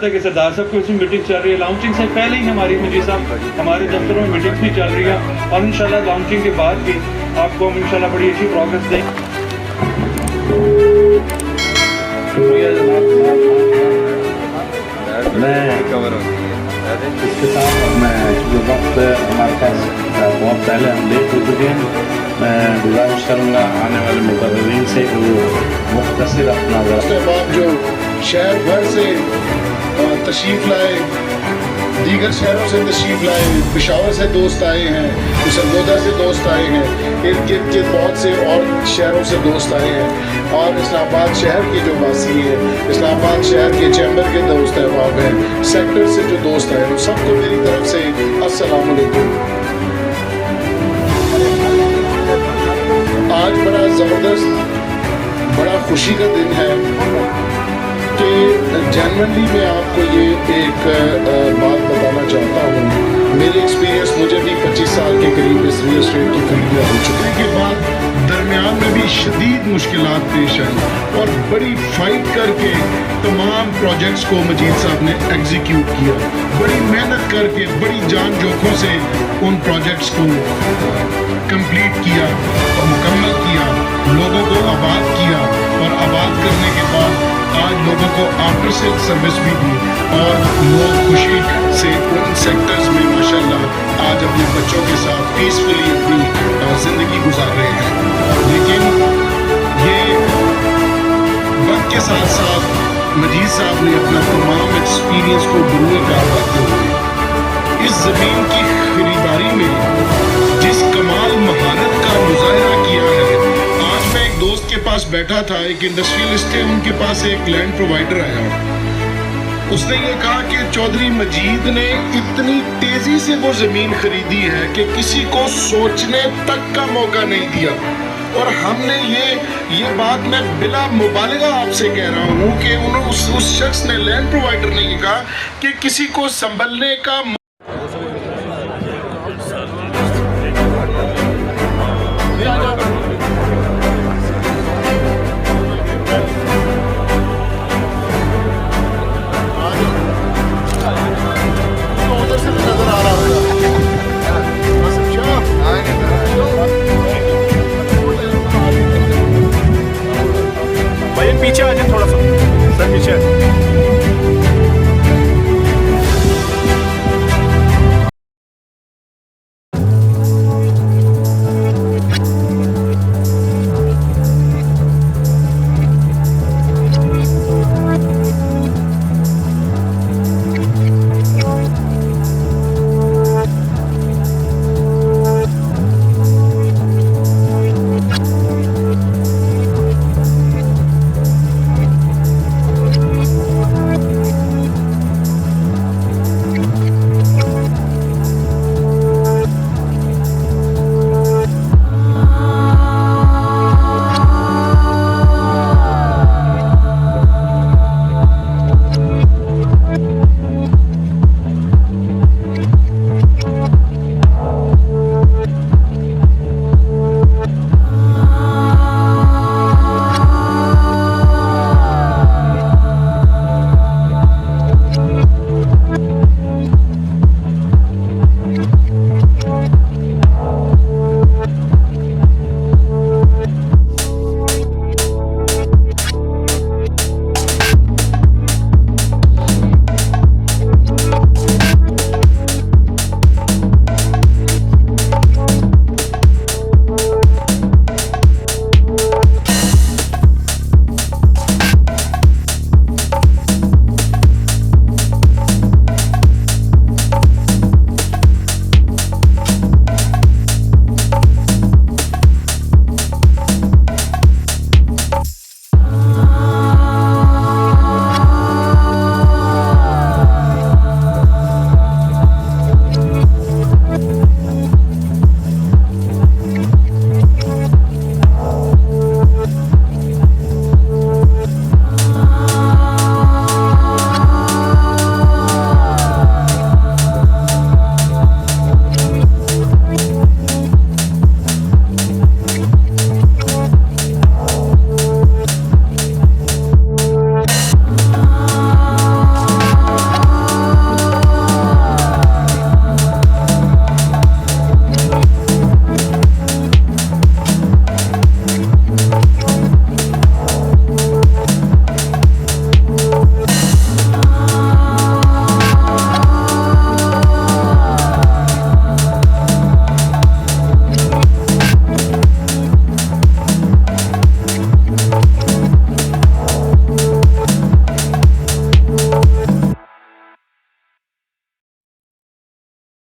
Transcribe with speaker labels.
Speaker 1: है कि सरदार साहब की उसमें मीटिंग चल रही है, लॉन्चिंग से पहले ही हमारी मजीद साहब हमारे दफ्तरों में मीटिंग्स भी चल रही है और इंशाल्लाह लॉन्चिंग के बाद भी आपको हम इंशाल्लाह बड़ी अच्छी प्रोग्रेस दें। शुक्रिया
Speaker 2: मैं इसके साथ मैं जो वक्त हमारे पास बहुत पहले हम लेट हो चुके हैं, मैं गुजारिश करूँगा आने वाले मुकर्ररीन से कि वो मुख्तसर अपना
Speaker 3: बाद जो शहर भर से तशरीफ़ लाए, दीगर शहरों से तशरीफ़ लाए, पेशावर से दोस्त आए हैं, सरगोदा से दोस्त आए हैं, इर्द गिर्द के बहुत से और शहरों से दोस्त आए हैं और इस्लामाबाद शहर के जो वासी हैं, इस्लामाबाद शहर के चैम्बर के दोस्त अहबाब हैं, सेक्टर से जो दोस्त आए हैं, सबको मेरी तरफ से अस्सलाम वालेकुम। आज बड़ा ज़बरदस्त, बड़ा खुशी का दिन है कि जनरली मैं आपको ये एक बात बताना चाहता हूँ। मेरे एक्सपीरियंस मुझे भी 25 साल के करीब इस रियल एस्टेट की फील्ड में हो चुके के बाद दरमियान में भी शदीद मुश्किलात पेश आई और बड़ी फाइट करके तमाम प्रोजेक्ट्स को मजीद साहब ने एग्जीक्यूट किया, बड़ी मेहनत करके बड़ी जान जोखों से उन प्रोजेक्ट्स को कंप्लीट किया और मुकम्मल किया, लोगों को आबाद किया और आबाद करने के बाद आज लोगों को आफ्टर सेल सर्विस भी दी और लोग खुशी से उन सेक्टर्स में माशाल्लाह आज अपने बच्चों के साथ पीसफुली अपनी ज़िंदगी गुजार रहे हैं। लेकिन ये वक्त के साथ साथ मजीद साहब ने अपना तमाम एक्सपीरियंस को गुरूर कार करते हुए इस ज़मीन की खरीदारी में जिस कमाल महारत का मुजाहरा किया है। आज मैं एक दोस्त के पास बैठा था, एक इंडस्ट्रियलिस्ट थे, उनके पास एक लैंड प्रोवाइडर आया, उसने ये कहा कि चौधरी मजीद ने इतनी तेजी से वो ज़मीन खरीदी है कि किसी को सोचने तक का मौका नहीं दिया। और हमने ये बात मैं बिला मुबालिगा आपसे कह रहा हूँ कि उस शख्स ने, लैंड प्रोवाइडर ने ये कहा कि किसी को संभलने का